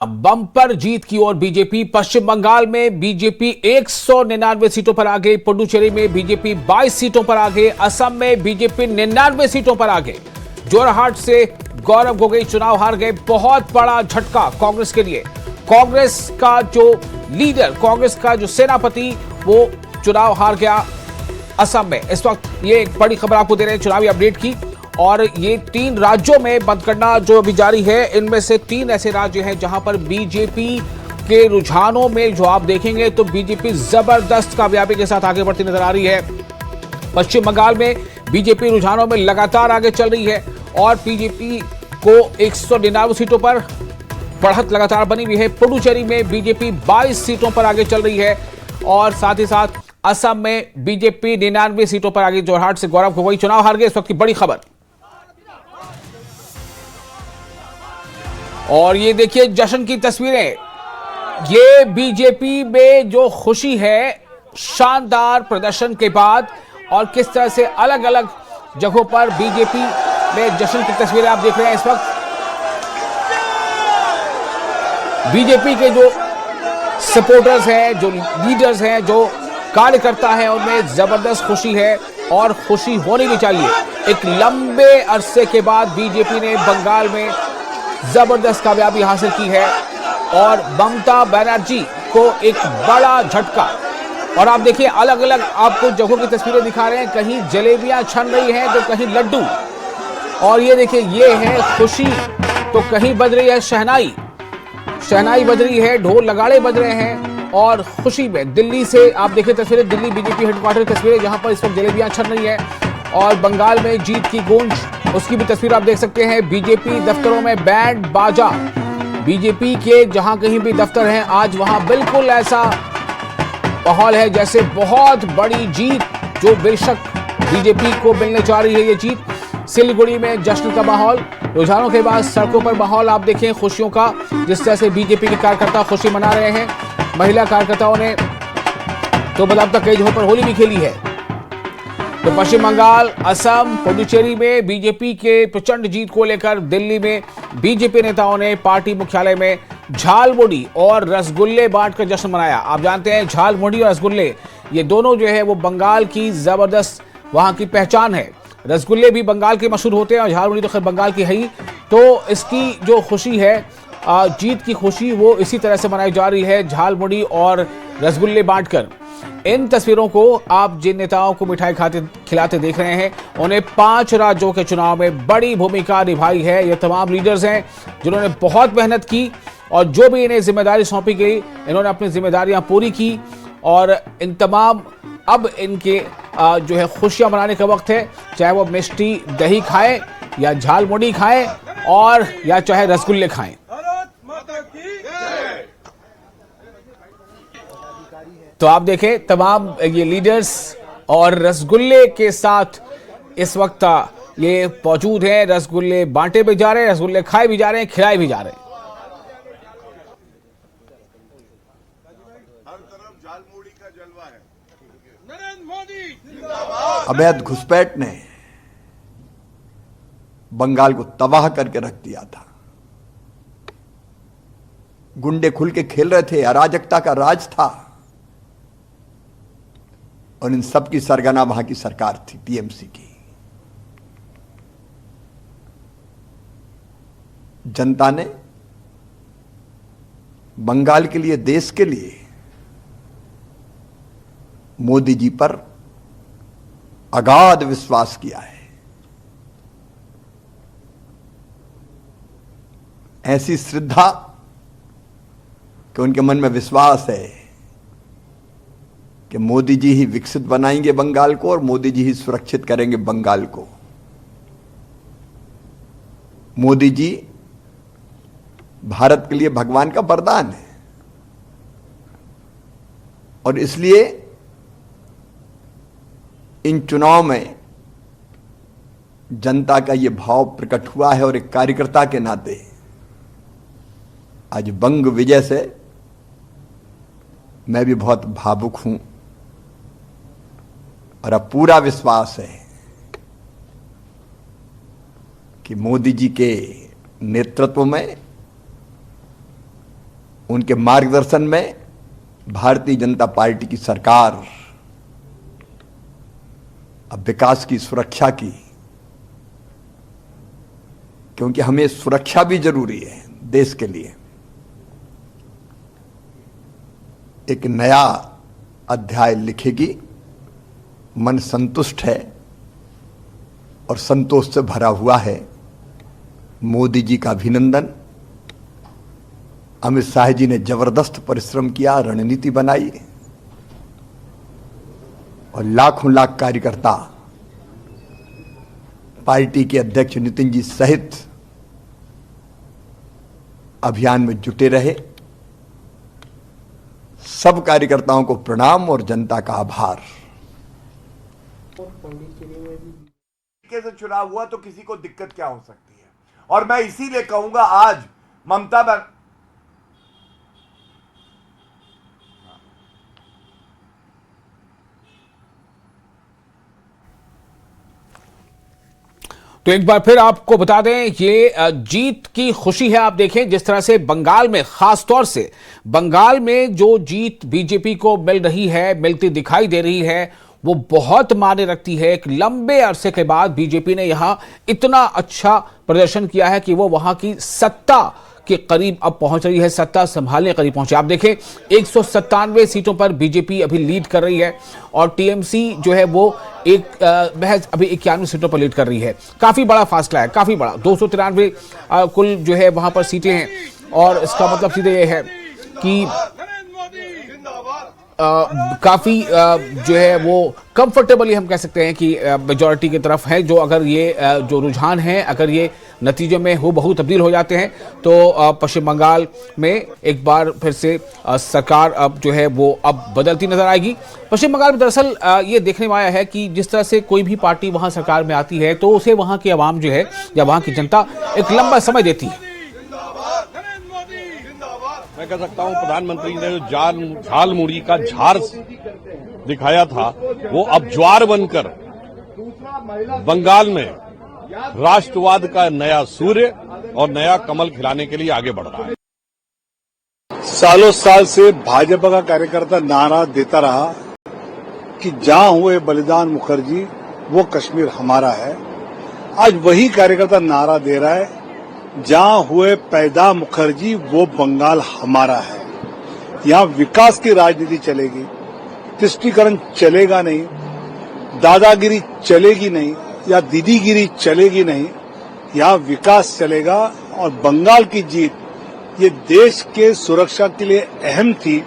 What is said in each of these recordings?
अब बम्पर जीत की ओर बीजेपी। पश्चिम बंगाल में बीजेपी 199 सीटों पर आगे, पुडुचेरी में बीजेपी 22 सीटों पर आगे, असम में बीजेपी 99 सीटों पर आगे। जोरहाट से गौरव गोगोई चुनाव हार गए। बहुत बड़ा झटका कांग्रेस के लिए। कांग्रेस का जो लीडर, कांग्रेस का जो सेनापति, वो चुनाव हार गया असम में। इस वक्त ये एक बड़ी खबर आपको दे रहे हैं चुनावी अपडेट की। और ये 3 राज्यों में मतगणना जो अभी जारी है, इनमें से 3 ऐसे राज्य हैं जहां पर बीजेपी के रुझानों में जो आप देखेंगे तो बीजेपी जबरदस्त कामयाबी के साथ आगे बढ़ती नजर आ रही है। पश्चिम बंगाल में बीजेपी रुझानों में लगातार आगे चल रही है और बीजेपी को 199 सीटों पर बढ़त लगातार बनी हुई है। पुडुचेरी में बीजेपी 22 सीटों पर आगे चल रही है और साथ ही साथ असम में बीजेपी 99 सीटों पर आगे। जोरहाट से गौरव गोगोई चुनाव हार गए, इस वक्त की बड़ी खबर। और ये देखिए जश्न की तस्वीरें। ये बीजेपी में जो खुशी है शानदार प्रदर्शन के बाद, और किस तरह से अलग अलग जगहों पर बीजेपी में जश्न की तस्वीरें आप देख रहे हैं इस वक्त। बीजेपी के जो सपोर्टर्स हैं, जो लीडर्स हैं, जो कार्यकर्ता हैं, उनमें जबरदस्त खुशी है और खुशी होनी भी चाहिए। एक लंबे अरसे के बाद बीजेपी ने बंगाल में जबरदस्त कामयाबी हासिल की है और ममता बनर्जी को एक बड़ा झटका। और आप देखिए अलग अलग आपको जगहों की तस्वीरें दिखा रहे हैं। कहीं जलेबियां छन रही हैं तो कहीं लड्डू। और ये देखिए ये है खुशी, तो कहीं बज रही है शहनाई, शहनाई बज रही है, ढोल नगाड़े बज रहे हैं। और खुशी में दिल्ली से आप देखिए तस्वीरें, दिल्ली बीजेपी हेडक्वार्टर की तस्वीरें जहां पर इस वक्त जलेबियां छन रही है। और बंगाल में जीत की गूंज, उसकी भी तस्वीर आप देख सकते हैं। बीजेपी दफ्तरों में बैंड बाजा, बीजेपी के जहां कहीं भी दफ्तर हैं आज वहां बिल्कुल ऐसा माहौल है जैसे बहुत बड़ी जीत जो बेशक बीजेपी को मिलने जा रही है। ये जीत सिलीगुड़ी में जश्न का माहौल, रुझानों के बाद सड़कों पर माहौल आप देखें खुशियों का, जिस तरह से बीजेपी के कार्यकर्ता खुशी मना रहे हैं। महिला कार्यकर्ताओं ने तो मतलब तक कई जगहों पर होली भी खेली है। तो पश्चिम बंगाल, असम, पुडुचेरी में बीजेपी के प्रचंड जीत को लेकर दिल्ली में बीजेपी नेताओं ने पार्टी मुख्यालय में झालमुड़ी और रसगुल्ले बांटकर जश्न मनाया। आप जानते हैं झालमुड़ी और रसगुल्ले ये दोनों जो है वो बंगाल की जबरदस्त वहां की पहचान है। रसगुल्ले भी बंगाल के मशहूर होते हैं और झालमुड़ी तो खैर बंगाल की है ही। तो इसकी जो खुशी है, जीत की खुशी, वो इसी तरह से मनाई जा रही है, झालमुड़ी और रसगुल्ले बांटकर। इन तस्वीरों को आप जिन नेताओं को मिठाई खिलाते देख रहे हैं, उन्हें 5 राज्यों के चुनाव में बड़ी भूमिका निभाई है। ये तमाम लीडर्स हैं जिन्होंने बहुत मेहनत की और जो भी इन्हें जिम्मेदारी सौंपी गई, इन्होंने अपनी जिम्मेदारियां पूरी की। और इन तमाम अब इनके जो है खुशियां मनाने का वक्त है, चाहे वो मिष्टी दही खाएं या झालमुड़ी खाएं और या चाहे रसगुल्ले खाएं। तो आप देखें तमाम ये लीडर्स और रसगुल्ले के साथ इस वक्त ये मौजूद हैं। रसगुल्ले बांटे भी जा रहे हैं, रसगुल्ले खाए भी जा रहे हैं, खिलाए भी जा रहे हैं। हर तरफ झालमुड़ी का जलवा है। नरेंद्र मोदी जिंदाबाद। अवैध घुसपैठ ने बंगाल को तबाह करके रख दिया था। गुंडे खुल के खेल रहे थे, अराजकता का राज था और इन सब की सरगना वहां की सरकार थी, टीएमसी की। जनता ने बंगाल के लिए, देश के लिए मोदी जी पर अगाध विश्वास किया है। ऐसी श्रद्धा कि उनके मन में विश्वास है कि मोदी जी ही विकसित बनाएंगे बंगाल को और मोदी जी ही सुरक्षित करेंगे बंगाल को। मोदी जी भारत के लिए भगवान का वरदान है और इसलिए इन चुनाव में जनता का यह भाव प्रकट हुआ है। और एक कार्यकर्ता के नाते आज बंग विजय से मैं भी बहुत भावुक हूं और अब पूरा विश्वास है कि मोदी जी के नेतृत्व में उनके मार्गदर्शन में भारतीय जनता पार्टी की सरकार अब विकास की सुरक्षा की, क्योंकि हमें सुरक्षा भी जरूरी है देश के लिए, एक नया अध्याय लिखेगी। मन संतुष्ट है और संतोष से भरा हुआ है। मोदी जी का अभिनंदन। अमित शाह जी ने जबरदस्त परिश्रम किया, रणनीति बनाई और लाखों लाख कार्यकर्ता पार्टी के अध्यक्ष नितिन जी सहित अभियान में जुटे रहे। सब कार्यकर्ताओं को प्रणाम और जनता का आभार। से चुनाव हुआ तो किसी को दिक्कत क्या हो सकती है, और मैं इसीलिए कहूंगा आज ममता तो एक बार फिर आपको बता दें, ये जीत की खुशी है। आप देखें जिस तरह से बंगाल में, खास तौर से बंगाल में जो जीत बीजेपी को मिल रही है, मिलती दिखाई दे रही है, वो बहुत मायने रखती है। एक लंबे अरसे के बाद बीजेपी ने यहां इतना अच्छा प्रदर्शन किया है कि वो वहां की सत्ता के करीब अब पहुंच रही है, सत्ता संभालने करीब पहुंचे। आप देखें 197 सीटों पर बीजेपी अभी लीड कर रही है और टीएमसी जो है वो महज अभी 91 सीटों पर लीड कर रही है। काफी बड़ा फासला है, काफी बड़ा। 293 कुल जो है वहां पर सीटें हैं और इसका मतलब सीधे ये है कि काफी जो है वो कंफर्टेबली हम कह सकते हैं कि मेजॉरिटी की तरफ है। जो अगर ये जो रुझान है, अगर ये नतीजे में हूबहू तब्दील हो जाते हैं तो पश्चिम बंगाल में एक बार फिर से सरकार अब जो है वो अब बदलती नजर आएगी। पश्चिम बंगाल में दरअसल ये देखने में आया है कि जिस तरह से कोई भी पार्टी वहां सरकार में आती है तो उसे वहां की आवाम जो है या वहां की जनता एक लंबा समय देती है। मैं कह सकता हूं प्रधानमंत्री ने जो झाल मुड़ी का झार दिखाया था, वो अब ज्वार बनकर बंगाल में राष्ट्रवाद का नया सूर्य और नया कमल खिलाने के लिए आगे बढ़ रहा है। सालों साल से भाजपा का कार्यकर्ता नारा देता रहा कि जहां हुए बलिदान मुखर्जी वो कश्मीर हमारा है। आज वही कार्यकर्ता नारा दे रहा है, जहां हुए पैदा मुखर्जी वो बंगाल हमारा है। यहाँ विकास की राजनीति चलेगी, तुष्टीकरण चलेगा नहीं, दादागिरी चलेगी नहीं या दीदीगिरी चलेगी नहीं। यहाँ विकास चलेगा और बंगाल की जीत ये देश के सुरक्षा के लिए अहम थी।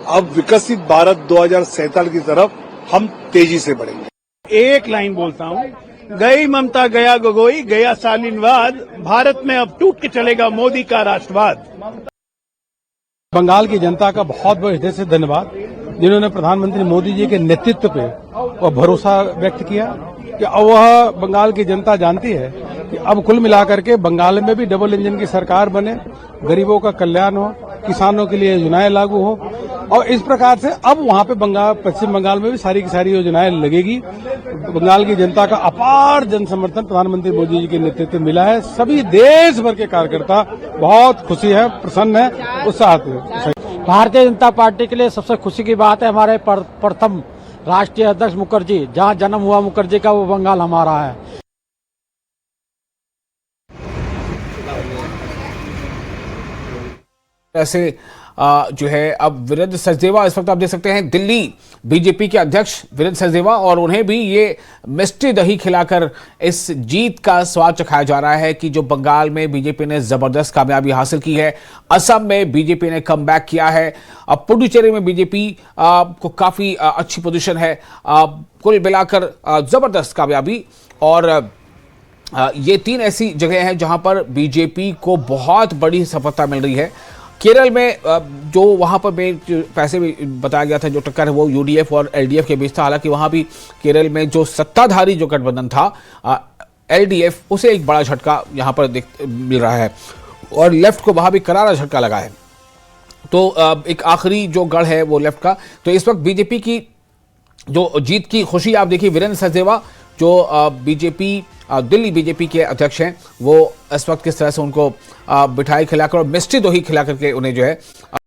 अब विकसित भारत 2047 की तरफ हम तेजी से बढ़ेंगे। एक लाइन बोलता हूँ, गई ममता गया गोगोई गया शालीनवाद, भारत में अब टूट के चलेगा मोदी का राष्ट्रवाद। बंगाल की जनता का बहुत बहुत हृदय से धन्यवाद, जिन्होंने प्रधानमंत्री मोदी जी के नेतृत्व पे वह भरोसा व्यक्त किया कि अब वह बंगाल की जनता जानती है कि अब कुल मिलाकर के बंगाल में भी डबल इंजन की सरकार बने, गरीबों का कल्याण हो, किसानों के लिए योजनाएं लागू हो और इस प्रकार से अब वहां पे पश्चिम बंगाल में भी सारी की सारी योजनाएं लगेगी। बंगाल की जनता का अपार जन समर्थन प्रधानमंत्री मोदी जी के नेतृत्व में मिला है। सभी देश भर के कार्यकर्ता बहुत खुशी है, प्रसन्न है, उत्साहित है। भारतीय जनता पार्टी के लिए सबसे खुशी की बात है, हमारे प्रथम राष्ट्रीय अध्यक्ष मुखर्जी, जहां जन्म हुआ मुखर्जी का, वो बंगाल हमारा है। ऐसे जो है अब वीरेंद्र सचदेवा, इस वक्त आप देख सकते हैं दिल्ली बीजेपी के अध्यक्ष वीरेंद्र सचदेवा, और उन्हें भी ये मिष्टी दही खिलाकर इस जीत का स्वाद चखाया जा रहा है कि जो बंगाल में बीजेपी ने जबरदस्त कामयाबी हासिल की है। असम में बीजेपी ने कमबैक किया है। अब पुडुचेरी में बीजेपी को काफी अच्छी पोजीशन है। कुल मिलाकर जबरदस्त कामयाबी, और ये 3 ऐसी जगह हैं जहां पर बीजेपी को बहुत बड़ी सफलता मिल रही है। केरल में जो वहाँ पर पैसे भी बताया गया था, जो टक्कर है वो यूडीएफ और एलडीएफ के बीच था। हालांकि वहाँ भी केरल में जो सत्ताधारी जो गठबंधन था एलडीएफ, उसे एक बड़ा झटका यहाँ पर मिल रहा है और लेफ्ट को वहाँ भी करारा झटका लगा है। तो एक आखिरी जो गढ़ है वो लेफ्ट का। तो इस वक्त बीजेपी की जो जीत की खुशी आप देखिए, वीरेंद्र सचदेवा जो बीजेपी दिल्ली बीजेपी के अध्यक्ष हैं, वो इस वक्त किस तरह से उनको मिठाई खिलाकर और मिष्टी दोही खिला करके उन्हें जो है